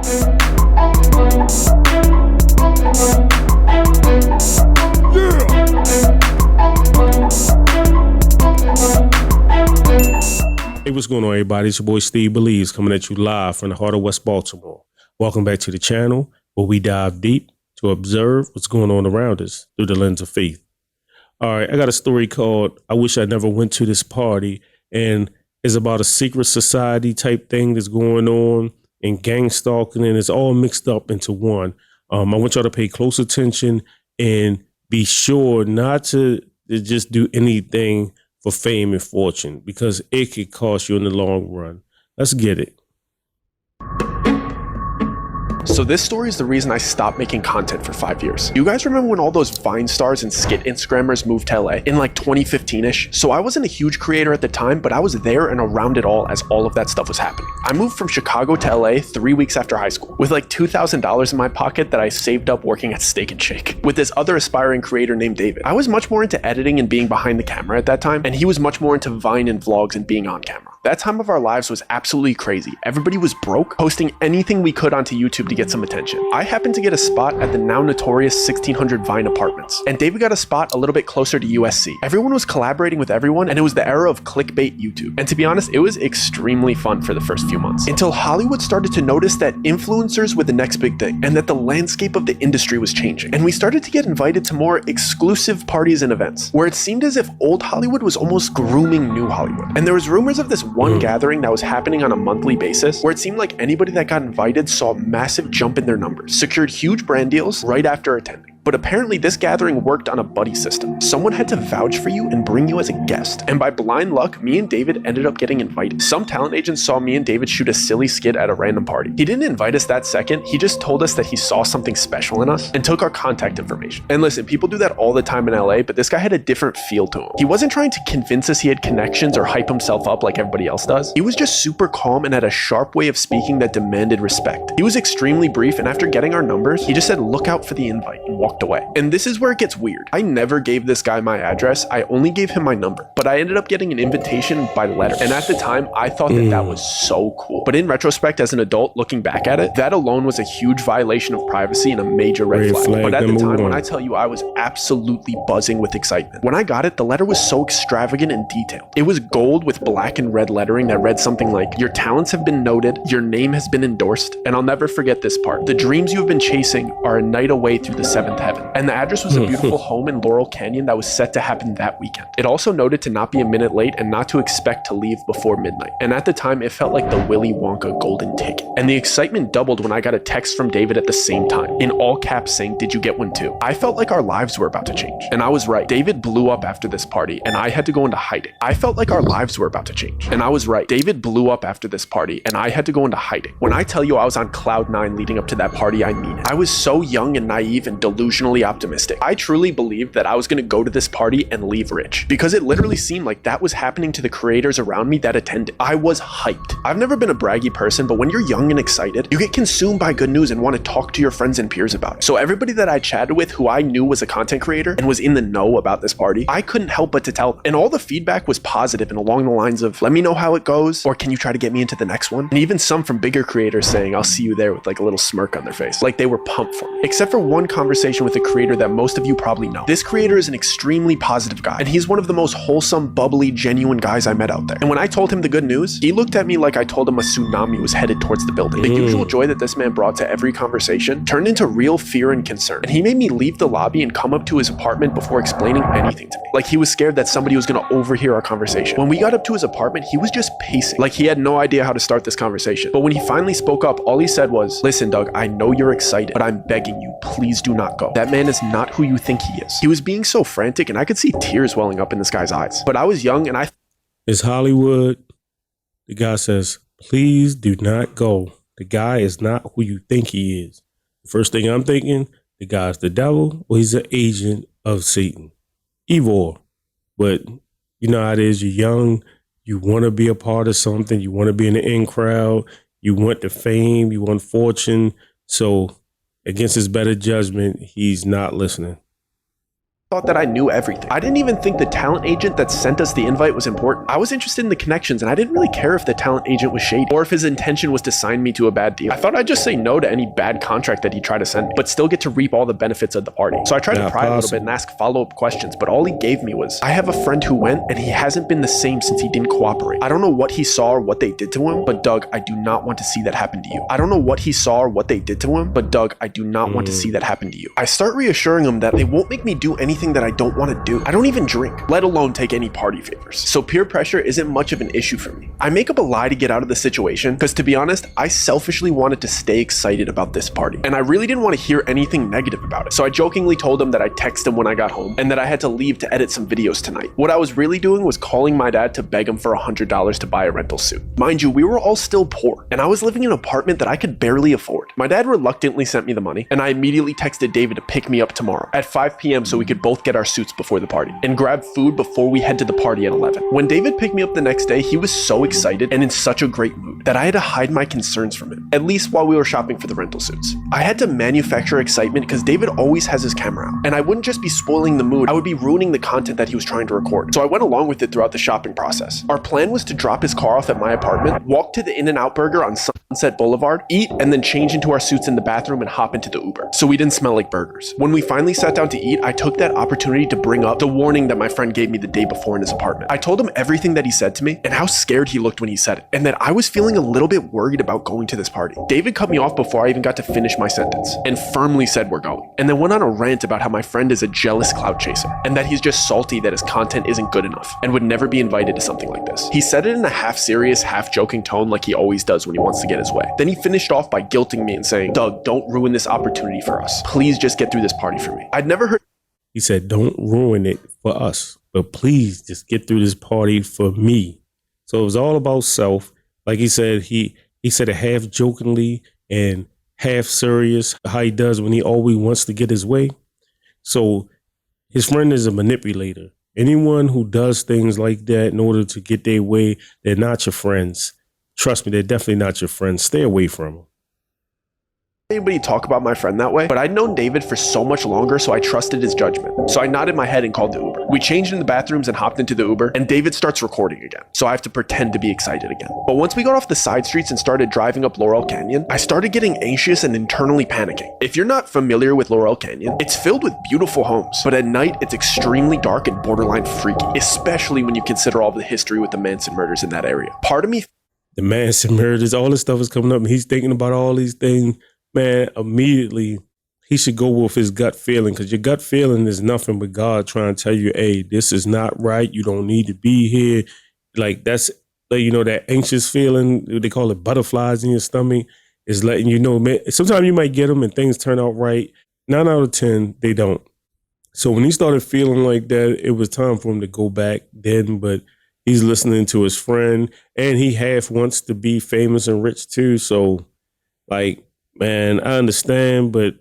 Hey, what's going on, everybody? It's your boy Steve Believes coming at you live from the heart of West Baltimore. Welcome back to the channel where we dive deep to observe what's going on around us through the lens of faith. All right, I got a story called I Wish I Never Went to This Party, and it's about a secret society type thing that's going on and gang stalking, and it's all mixed up into one. I want y'all to pay close attention and be sure not to just do anything for fame and fortune, because it could cost you in the long run. Let's get it. So this story is the reason I stopped making content for 5 years. You guys remember when all those Vine stars and skit Instagrammers moved to LA in like 2015-ish? So I wasn't a huge creator at the time, but I was there and around it all as all of that stuff was happening. I moved from Chicago to LA 3 weeks after high school with like $2,000 in my pocket that I saved up working at Steak and Shake with this other aspiring creator named David. I was much more into editing and being behind the camera at that time, and he was much more into Vine and vlogs and being on camera. That time of our lives was absolutely crazy. Everybody was broke, posting anything we could onto YouTube to get some attention. I happened to get a spot at the now notorious 1600 Vine apartments, and David got a spot a little bit closer to USC. Everyone was collaborating with everyone, and it was the era of clickbait YouTube. And to be honest, it was extremely fun for the first few months, until Hollywood started to notice that influencers were the next big thing, and that the landscape of the industry was changing. And we started to get invited to more exclusive parties and events, where it seemed as if old Hollywood was almost grooming new Hollywood. And there was rumors of this one gathering that was happening on a monthly basis, where it seemed like anybody that got invited saw a massive jump in their numbers, secured huge brand deals right after attending. But apparently this gathering worked on a buddy system. Someone had to vouch for you and bring you as a guest. And by blind luck, me and David ended up getting invited. Some talent agents saw me and David shoot a silly skit at a random party. He didn't invite us that second. He just told us that he saw something special in us and took our contact information. And listen, people do that all the time in LA, but this guy had a different feel to him. He wasn't trying to convince us he had connections or hype himself up like everybody else does. He was just super calm and had a sharp way of speaking that demanded respect. He was extremely brief, and after getting our numbers, he just said, "Look out for the invite," and walked away. And this is where it gets weird. I never gave this guy my address. I only gave him my number, but I ended up getting an invitation by letter. And at the time, I thought that that was so cool. But in retrospect, as an adult looking back at it, that alone was a huge violation of privacy and a major red flag. But at the time, when I tell you, I was absolutely buzzing with excitement. When I got it, the letter was so extravagant and detailed. It was gold with black and red lettering that read something like, "Your talents have been noted, your name has been endorsed, and I'll never forget this part. The dreams you have been chasing are a night away through the seventh heaven." And the address was a beautiful home in Laurel Canyon that was set to happen that weekend. It also noted to not be a minute late and not to expect to leave before midnight. And at the time, it felt like the Willy Wonka golden ticket. And the excitement doubled when I got a text from David at the same time, in all caps saying, "Did you get one too?" I felt like our lives were about to change. And I was right. David blew up after this party, and I had to go into hiding. I felt like our lives were about to change. And I was right. David blew up after this party, and I had to go into hiding. When I tell you I was on cloud 9 leading up to that party, I mean it. I was so young and naive and delusionally optimistic. I truly believed that I was going to go to this party and leave rich, because it literally seemed like that was happening to the creators around me that attended. I was hyped. I've never been a braggy person, but when you're young and excited, you get consumed by good news and want to talk to your friends and peers about it. So everybody that I chatted with who I knew was a content creator and was in the know about this party, I couldn't help but to tell them. And all the feedback was positive and along the lines of, "Let me know how it goes," or "Can you try to get me into the next one?" And even some from bigger creators saying, "I'll see you there," with like a little smirk on their face, like they were pumped for me. Except for one conversation with a creator that most of you probably know. This creator is an extremely positive guy, and he's one of the most wholesome, bubbly, genuine guys I met out there. And when I told him the good news, he looked at me like I told him a tsunami was headed towards the building. The usual joy that this man brought to every conversation turned into real fear and concern. And he made me leave the lobby and come up to his apartment before explaining anything to me. Like he was scared that somebody was going to overhear our conversation. When we got up to his apartment, he was just pacing, like he had no idea how to start this conversation. But when he finally spoke up, all he said was, "Listen, Doug, I know you're excited, but I'm begging you, please do not go. That man is not who you think he is." He was being so frantic, and I could see tears welling up in this guy's eyes. But I was young, and It's Hollywood. The guy says, "Please do not go. The guy is not who you think he is." The first thing I'm thinking, the guy's the devil, or he's an agent of Satan. Evil. But you know how it is. You're young. You want to be a part of something. You want to be in the in crowd. You want the fame. You want fortune. So against his better judgment, he's not listening. thought that I knew everything. I didn't even think the talent agent that sent us the invite was important. I was interested in the connections, and I didn't really care if the talent agent was shady or if his intention was to sign me to a bad deal. I thought I'd just say no to any bad contract that he tried to send me, but still get to reap all the benefits of the party. So I tried to pry a little bit and ask follow-up questions, but all he gave me was, I have a friend who went and he hasn't been the same since he didn't cooperate. I don't know what he saw or what they did to him, but Doug, I do not want to see that happen to you. I don't know what he saw or what they did to him, but Doug, I do not want to see that happen to you. I start reassuring him that they won't make me do anything that I don't want to do. I don't even drink, let alone take any party favors. So peer pressure isn't much of an issue for me. I make up a lie to get out of the situation because, to be honest, I selfishly wanted to stay excited about this party, and I really didn't want to hear anything negative about it. So I jokingly told him that I'd text him when I got home and that I had to leave to edit some videos tonight. What I was really doing was calling my dad to beg him for $100 to buy a rental suit. Mind you, we were all still poor, and I was living in an apartment that I could barely afford. My dad reluctantly sent me the money, and I immediately texted David to pick me up tomorrow at 5 p.m. so we could both get our suits before the party and grab food before we head to the party at 11. When David picked me up the next day, he was so excited and in such a great mood that I had to hide my concerns from him, at least while we were shopping for the rental suits. I had to manufacture excitement because David always has his camera out, and I wouldn't just be spoiling the mood, I would be ruining the content that he was trying to record. So I went along with it throughout the shopping process. Our plan was to drop his car off at my apartment, walk to the In-N-Out Burger on Sunset Boulevard, eat, and then change into our suits in the bathroom and hop into the Uber, so we didn't smell like burgers. When we finally sat down to eat, I took that opportunity to bring up the warning that my friend gave me the day before in his apartment. I told him everything that he said to me and how scared he looked when he said it, and that I was feeling a little bit worried about going to this party. David cut me off before I even got to finish my sentence and firmly said we're going, and then went on a rant about how my friend is a jealous clout chaser and that he's just salty that his content isn't good enough and would never be invited to something like this. He said it in a half serious, half joking tone like he always does when he wants to get his way. Then he finished off by guilting me and saying, Doug, don't ruin this opportunity for us. Please just get through this party for me. I'd never heard. He said, don't ruin it for us, but please just get through this party for me. So it was all about self. Like he said, he said it half jokingly and half serious, how he does when he always wants to get his way. So his friend is a manipulator. Anyone who does things like that in order to get their way, they're not your friends. Trust me, they're definitely not your friends. Stay away from them. Anybody talk about my friend that way, but I'd known David for so much longer, so I trusted his judgment. So I nodded my head and called the Uber. We changed in the bathrooms and hopped into the Uber, and David starts recording again, so I have to pretend to be excited again. But once we got off the side streets and started driving up Laurel Canyon, I started getting anxious and internally panicking. If you're not familiar with Laurel Canyon, it's filled with beautiful homes, but at night it's extremely dark and borderline freaky, especially when you consider all the history with the Manson murders in that area. Part of me, the Manson murders, all this stuff is coming up, and he's thinking about all these things. Man, immediately he should go with his gut feeling, because your gut feeling is nothing but God trying to tell you, hey, this is not right. You don't need to be here. Like, that's, you know, that anxious feeling, they call it butterflies in your stomach, is letting you know, man, sometimes you might get them and things turn out right. 9 out of 10, they don't. So when he started feeling like that, it was time for him to go back then, but he's listening to his friend, and he half wants to be famous and rich too. So, like, man, I understand, but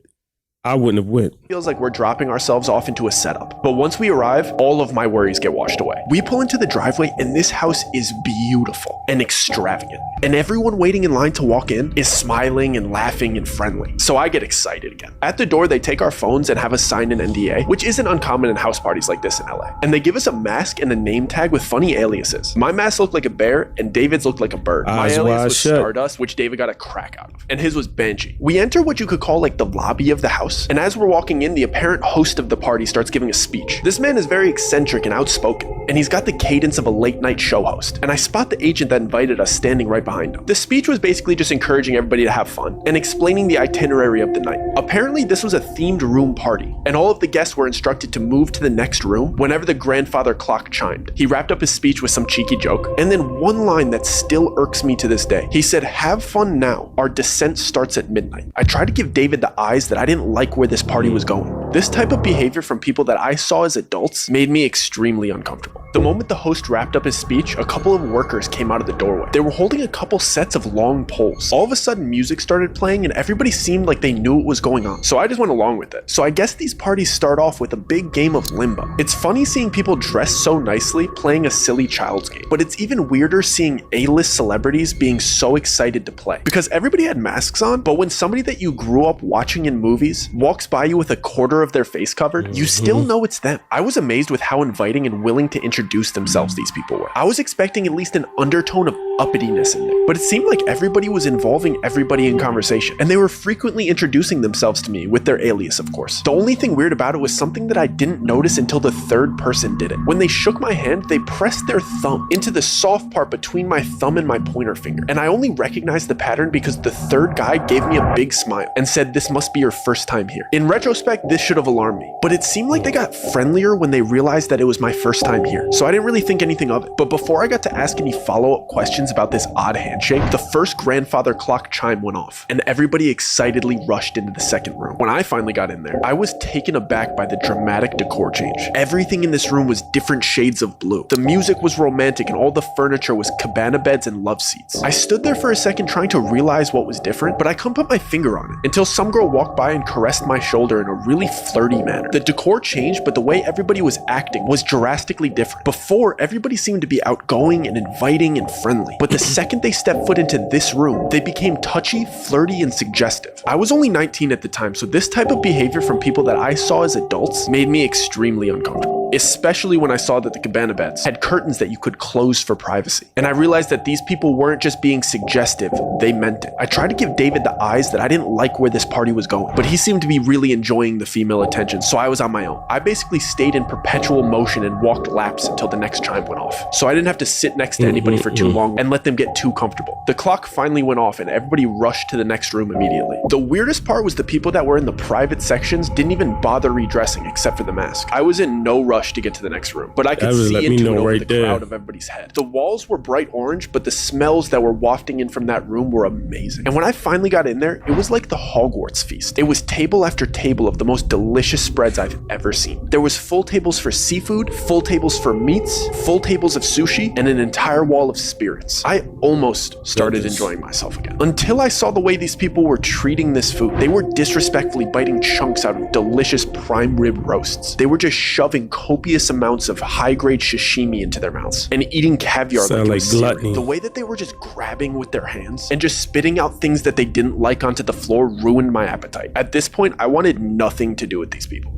I wouldn't have went. Feels like we're dropping ourselves off into a setup. But once we arrive, all of my worries get washed away. We pull into the driveway, and this house is beautiful and extravagant. And everyone waiting in line to walk in is smiling and laughing and friendly. So I get excited again. At the door, they take our phones and have us sign an NDA, which isn't uncommon in house parties like this in LA. And they give us a mask and a name tag with funny aliases. My mask looked like a bear, and David's looked like a bird. My alias was Stardust, which David got a crack out of. And his was Banshee. We enter what you could call like the lobby of the house. And as we're walking in, the apparent host of the party starts giving a speech. This man is very eccentric and outspoken, and he's got the cadence of a late night show host. And I spot the agent that invited us standing right behind him. The speech was basically just encouraging everybody to have fun and explaining the itinerary of the night. Apparently, this was a themed room party, and all of the guests were instructed to move to the next room whenever the grandfather clock chimed. He wrapped up his speech with some cheeky joke, and then one line that still irks me to this day. He said, "Have fun now. Our descent starts at midnight." I tried to give David the eyes that I didn't like where this party was going. This type of behavior from people that I saw as adults made me extremely uncomfortable. The moment the host wrapped up his speech, a couple of workers came out of the doorway. They were holding a couple sets of long poles. All of a sudden, music started playing, and everybody seemed like they knew what was going on. So I just went along with it. So I guess these parties start off with a big game of limbo. It's funny seeing people dressed so nicely playing a silly child's game, but it's even weirder seeing A-list celebrities being so excited to play. Because everybody had masks on, but when somebody that you grew up watching in movies walks by you with a quarter of their face covered, you still know it's them. I was amazed with how inviting and willing to introduce themselves these people were. I was expecting at least an undertone of uppityness in there, but it seemed like everybody was involving everybody in conversation, and they were frequently introducing themselves to me with their alias, of course. The only thing weird about it was something that I didn't notice until the third person did it. When they shook my hand, they pressed their thumb into the soft part between my thumb and my pointer finger, and I only recognized the pattern because the third guy gave me a big smile and said, "This must be your first time here." In retrospect, this should have alarmed me, but it seemed like they got friendlier when they realized that it was my first time here, so I didn't really think anything of it. But before I got to ask any follow-up questions about this odd handshake, the first grandfather clock chime went off, and everybody excitedly rushed into the second room. When I finally got in there, I was taken aback by the dramatic decor change. Everything in this room was different shades of blue. The music was romantic, and all the furniture was cabana beds and love seats. I stood there for a second trying to realize what was different, but I couldn't put my finger on it until some girl walked by and caressed my shoulder in a really flirty manner. The decor changed, but the way everybody was acting was drastically different. Before, everybody seemed to be outgoing and inviting and friendly, but the second they stepped foot into this room, they became touchy, flirty, and suggestive. I was only 19 at the time, so this type of behavior from people that I saw as adults made me extremely uncomfortable, especially when I saw that the cabana beds had curtains that you could close for privacy. And I realized that these people weren't just being suggestive, they meant it. I tried to give David the eyes that I didn't like where this party was going, but he seemed to be really enjoying the female attention, so I was on my own. I basically stayed in perpetual motion and walked laps until the next chime went off, so I didn't have to sit next to anybody for too long and let them get too comfortable. The clock finally went off and everybody rushed to the next room immediately. The weirdest part was the people that were in the private sections didn't even bother redressing except for the mask. I was in no rush to get to the next room, but I could see into it over the crowd of everybody's head. The walls were bright orange, but the smells that were wafting in from that room were amazing. And when I finally got in there, it was like the Hogwarts feast. It was table after table of the most delicious spreads I've ever seen. There was full tables for seafood, full tables for meats, full tables of sushi, and an entire wall of spirits. I almost started enjoying myself again, until I saw the way these people were treating this food. They were disrespectfully biting chunks out of delicious prime rib roasts. They were just shoving copious amounts of high-grade sashimi into their mouths and eating caviar like gluttony. The way that they were just grabbing with their hands and just spitting out things that they didn't like onto the floor ruined my appetite. At this point, I wanted nothing to do with these people.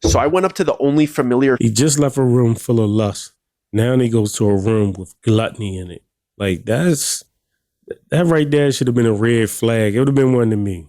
So I went up to the only familiar. He just left a room full of lust. Now he goes to a room with gluttony in it. Like that right there should have been a red flag. It would have been one to me.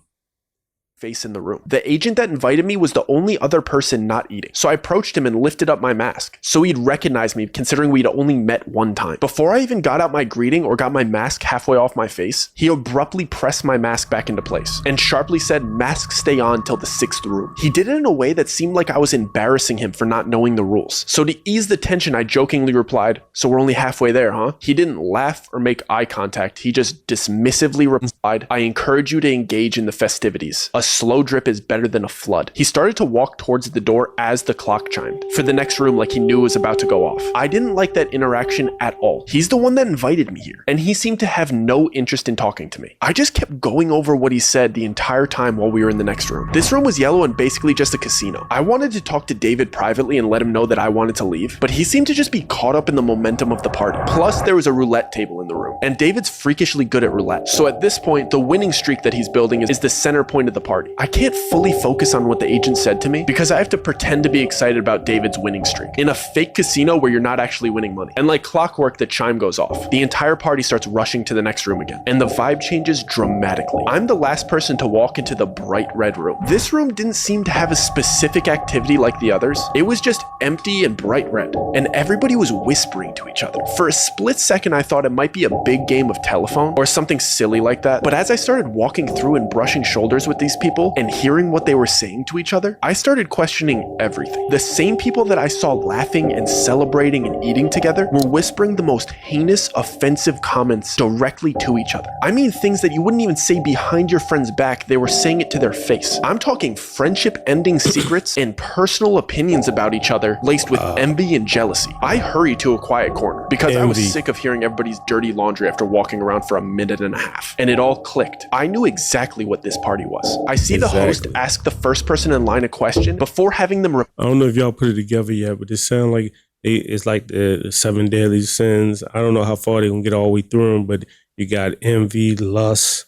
Face in the room. The agent that invited me was the only other person not eating, so I approached him and lifted up my mask so he'd recognize me, considering we'd only met one time. Before I even got out my greeting or got my mask halfway off my face, he abruptly pressed my mask back into place and sharply said, "Mask stay on till the 6th room." He did it in a way that seemed like I was embarrassing him for not knowing the rules. So to ease the tension, I jokingly replied, "So we're only halfway there, huh?" He didn't laugh or make eye contact. He just dismissively replied, "I encourage you to engage in the festivities. A slow drip is better than a flood." He started to walk towards the door as the clock chimed for the next room, like he knew it was about to go off. I didn't like that interaction at all. He's the one that invited me here, and he seemed to have no interest in talking to me. I just kept going over what he said the entire time while we were in the next room. This room was yellow and basically just a casino. I wanted to talk to David privately and let him know that I wanted to leave, but he seemed to just be caught up in the momentum of the party. Plus, there was a roulette table in the room, and David's freakishly good at roulette. So at this point, the winning streak that he's building is the center point of the party. I can't fully focus on what the agent said to me because I have to pretend to be excited about David's winning streak in a fake casino where you're not actually winning money. And like clockwork, the chime goes off. The entire party starts rushing to the next room again, and the vibe changes dramatically. I'm the last person to walk into the bright red room. This room didn't seem to have a specific activity like the others. It was just empty and bright red, and everybody was whispering to each other. For a split second, I thought it might be a big game of telephone or something silly like that, but as I started walking through and brushing shoulders with these people and hearing what they were saying to each other, I started questioning everything. The same people that I saw laughing and celebrating and eating together were whispering the most heinous, offensive comments directly to each other. I mean things that you wouldn't even say behind your friend's back, they were saying it to their face. I'm talking friendship-ending secrets and personal opinions about each other laced with envy and jealousy. I hurried to a quiet corner because I was sick of hearing everybody's dirty laundry after walking around for a minute and a half. And it all clicked. I knew exactly what this party was. I see the host ask the first person in line a question before having them. I don't know if y'all put it together yet, but it sounds like it's like the 7 deadly sins. I don't know how far they're gonna get all the way through them, but you got envy, lust,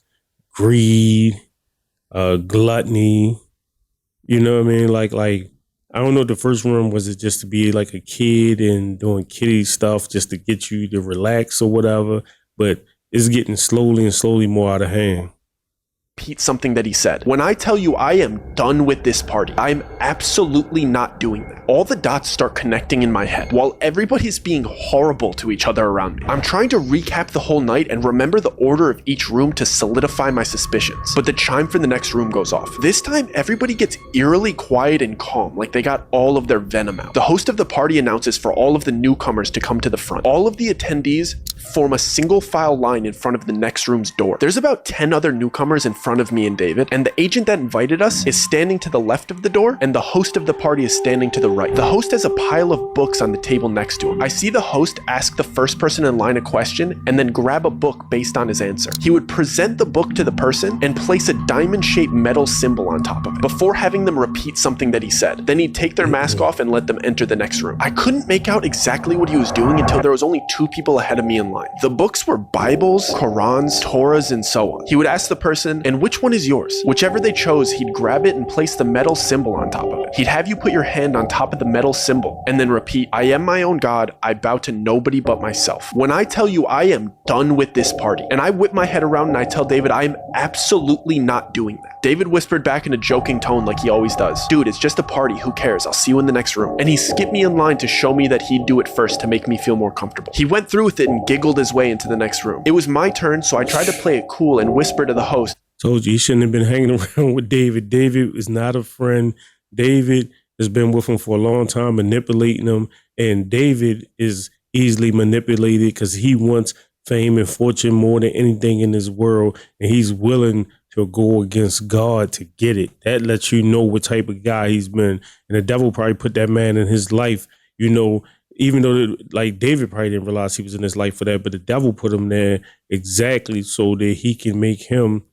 greed, gluttony. You know what I mean? Like I don't know. The first room, was it just to be like a kid and doing kiddie stuff just to get you to relax or whatever? But it's getting slowly and slowly more out of hand. Repeat something that he said. When I tell you I am done with this party, I'm absolutely not doing that. All the dots start connecting in my head while everybody's being horrible to each other around me. I'm trying to recap the whole night and remember the order of each room to solidify my suspicions. But the chime for the next room goes off. This time, everybody gets eerily quiet and calm, like they got all of their venom out. The host of the party announces for all of the newcomers to come to the front. All of the attendees form a single file line in front of the next room's door. There's about 10 other newcomers in front of me and David, and the agent that invited us is standing to the left of the door, and the host of the party is standing to the right. The host has a pile of books on the table next to him. I see the host ask the first person in line a question and then grab a book based on his answer. He would present the book to the person and place a diamond-shaped metal symbol on top of it before having them repeat something that he said. Then he'd take their mask off and let them enter the next room. I couldn't make out exactly what he was doing until there was only 2 people ahead of me in line. The books were Bibles, Qurans, Torahs, and so on. He would ask the person, "And which one is yours?" Whichever they chose, he'd grab it and place the metal symbol on top of it. He'd have you put your hand on top of the metal symbol and then repeat, "I am my own God. I bow to nobody but myself." When I tell you I am done with this party, and I whip my head around and I tell David I am absolutely not doing that. David whispered back in a joking tone like he always does, "Dude, it's just a party. Who cares? I'll see you in the next room." And he skipped me in line to show me that he'd do it first to make me feel more comfortable. He went through with it and giggled his way into the next room. It was my turn, so I tried to play it cool and whisper to the host, Told you shouldn't have been hanging around with David. David is not a friend. David has been with him for a long time, manipulating him. And David is easily manipulated because he wants fame and fortune more than anything in this world. And he's willing to go against God to get it. That lets you know what type of guy he's been. And the devil probably put that man in his life, you know, even though like David probably didn't realize he was in his life for that, but the devil put him there exactly so that he can make him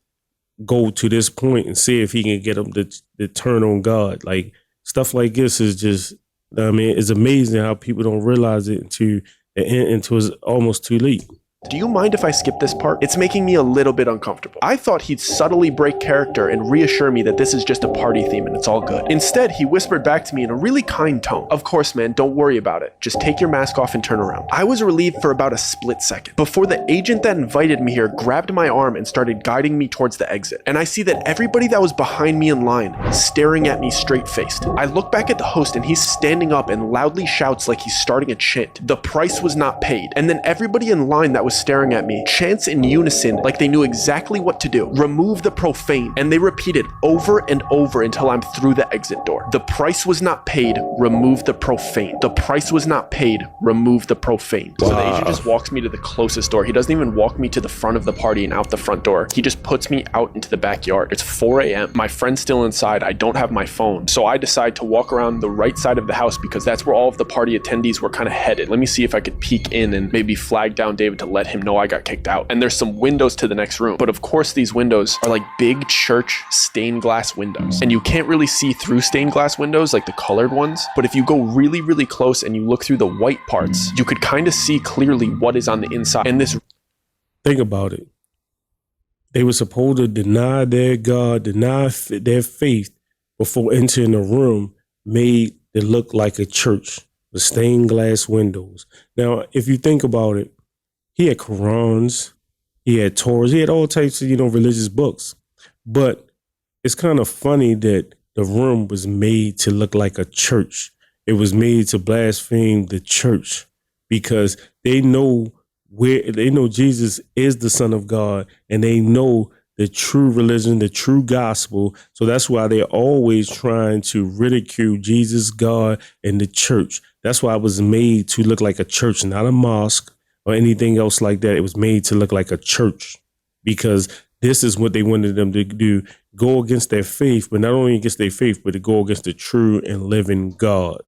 go to this point and see if he can get him to turn on God. Like stuff like this is just, I mean, it's amazing how people don't realize it until it's almost too late. "Do you mind if I skip this part? It's making me a little bit uncomfortable." I thought he'd subtly break character and reassure me that this is just a party theme and it's all good. Instead, he whispered back to me in a really kind tone, "Of course, man, don't worry about it. Just take your mask off and turn around." I was relieved for about a split second before the agent that invited me here grabbed my arm and started guiding me towards the exit. And I see that everybody that was behind me in line staring at me straight-faced. I look back at the host and he's standing up and loudly shouts like he's starting a chant. The price was not paid. And then everybody in line that was staring at me chants in unison like they knew exactly what to do. "Remove the profane." And they repeated over and over until I'm through the exit door. "The price was not paid. Remove the profane. The price was not paid. Remove the profane." So the agent just walks me to the closest door. He doesn't even walk me to the front of the party and out the front door. He just puts me out into the backyard. It's 4 a.m. My friend's still inside. I don't have my phone. So I decide to walk around the right side of the house because that's where all of the party attendees were kind of headed. Let me see if I could peek in and maybe flag down David to let him know I got kicked out. And there's some windows to the next room. But of course, these windows are like big church stained glass windows. And you can't really see through stained glass windows like the colored ones. But if you go really, really close and you look through the white parts, you could kind of see clearly what is on the inside. And this... Think about it. They were supposed to deny their God, deny their faith before entering a room made to look like a church with stained glass windows. Now, if you think about it, he had Qurans, he had Torahs, he had all types of, religious books. But it's kind of funny that the room was made to look like a church. It was made to blaspheme the church because they know Jesus is the Son of God and they know the true religion, the true gospel. So that's why they're always trying to ridicule Jesus, God, and the church. That's why it was made to look like a church, not a mosque or anything else like that. It was made to look like a church because this is what they wanted them to do, go against their faith, but not only against their faith, but to go against the true and living God.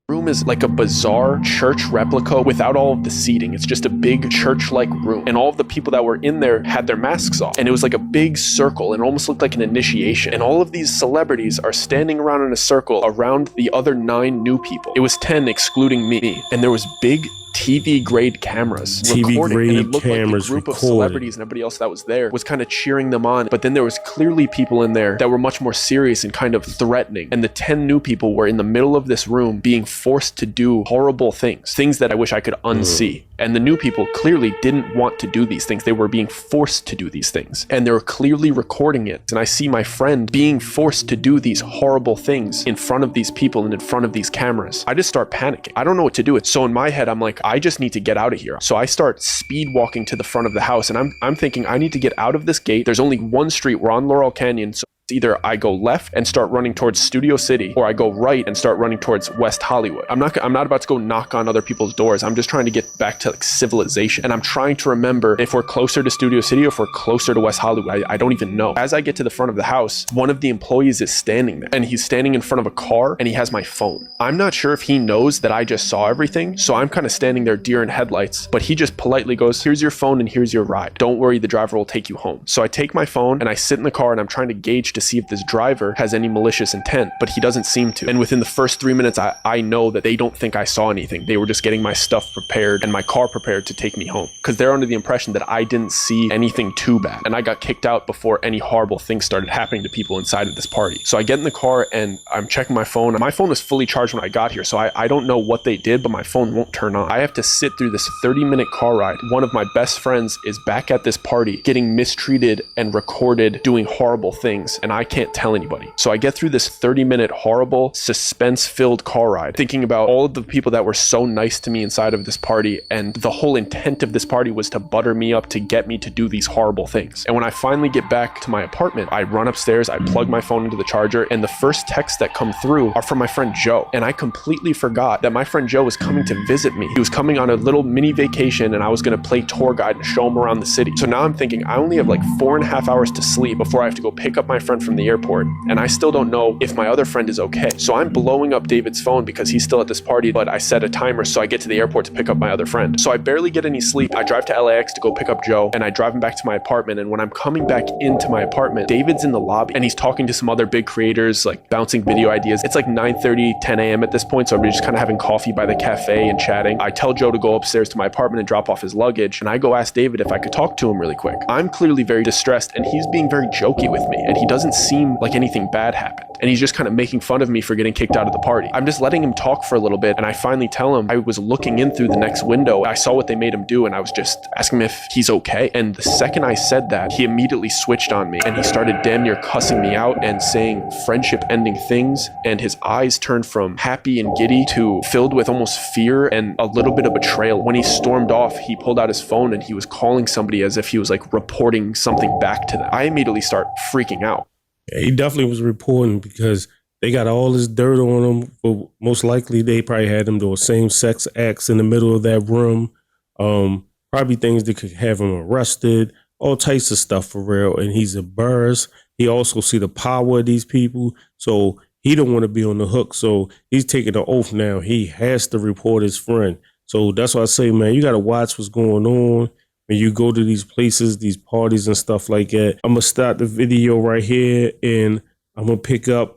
Room is like a bizarre church replica without all of the seating. It's just a big church-like room. And all of the people that were in there had their masks off. And it was like a big circle and it almost looked like an initiation. And all of these celebrities are standing around in a circle around the other 9 new people. It was 10 excluding me. And there was big TV grade cameras TV recording, grade and it looked like the cameras group of recording. celebrities and everybody else that was there was kind of cheering them on. But then there was clearly people in there that were much more serious and kind of threatening. And the 10 new people were in the middle of this room being forced to do horrible things that I wish I could unsee. And the new people clearly didn't want to do these things. They were being forced to do these things. And they were clearly recording it. And I see my friend being forced to do these horrible things in front of these people and in front of these cameras. I just start panicking. I don't know what to do. So in my head, I'm like, I just need to get out of here. So I start speed walking to the front of the house, and I'm thinking I need to get out of this gate. There's only one street. We're on Laurel Canyon. So either I go left and start running towards Studio City, or I go right and start running towards West Hollywood. I'm not about to go knock on other people's doors. I'm just trying to get back to like civilization. And I'm trying to remember if we're closer to Studio City or if we're closer to West Hollywood. I don't even know. As I get to the front of the house, one of the employees is standing there, and he's standing in front of a car, and he has my phone. I'm not sure if he knows that I just saw everything, so I'm kind of standing there deer in headlights, but he just politely goes, here's your phone and here's your ride. Don't worry, the driver will take you home. So I take my phone and I sit in the car, and I'm trying to gauge to see if this driver has any malicious intent, but he doesn't seem to. And within the first 3 minutes, I know that they don't think I saw anything. They were just getting my stuff prepared and my car prepared to take me home, because they're under the impression that I didn't see anything too bad, and I got kicked out before any horrible things started happening to people inside of this party. So I get in the car and I'm checking my phone. My phone was fully charged when I got here, so I don't know what they did, but my phone won't turn on. I have to sit through this 30-minute car ride. One of my best friends is back at this party getting mistreated and recorded doing horrible things, and I can't tell anybody. So I get through this 30-minute horrible, suspense-filled car ride, thinking about all of the people that were so nice to me inside of this party, and the whole intent of this party was to butter me up to get me to do these horrible things. And when I finally get back to my apartment, I run upstairs, I plug my phone into the charger, and the first texts that come through are from my friend Joe. And I completely forgot that my friend Joe was coming to visit me. He was coming on a little mini vacation, and I was going to play tour guide and show him around the city. So now I'm thinking I only have like 4.5 hours to sleep before I have to go pick up my friend from the airport, and I still don't know if my other friend is okay. So I'm blowing up David's phone because he's still at this party, but I set a timer so I get to the airport to pick up my other friend. So I barely get any sleep. I drive to LAX to go pick up Joe, and I drive him back to my apartment. And when I'm coming back into my apartment, David's in the lobby, and he's talking to some other big creators, like bouncing video ideas. It's like 9:30, 10 a.m. at this point, so we're just kind of having coffee by the cafe and chatting. I tell Joe to go upstairs to my apartment and drop off his luggage, and I go ask David if I could talk to him really quick. I'm clearly very distressed, and he's being very jokey with me, and he doesn't seem like anything bad happened. And he's just kind of making fun of me for getting kicked out of the party. I'm just letting him talk for a little bit, and I finally tell him I was looking in through the next window. I saw what they made him do, and I was just asking him if he's okay. And the second I said that, he immediately switched on me, and he started damn near cussing me out and saying friendship-ending things, and his eyes turned from happy and giddy to filled with almost fear and a little bit of betrayal. When he stormed off, he pulled out his phone, and he was calling somebody as if he was like reporting something back to them. I immediately start freaking out. He definitely was reporting because they got all this dirt on him. But most likely, they probably had him doing same-sex acts in the middle of that room. Probably things that could have him arrested, all types of stuff for real. And he's embarrassed. He also see the power of these people, so he don't want to be on the hook. So he's taking an oath now. He has to report his friend. So that's why I say, man, you got to watch what's going on when you go to these places, these parties and stuff like that. I'm going to start the video right here, and I'm going to pick up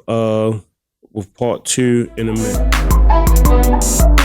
with part 2 in a minute.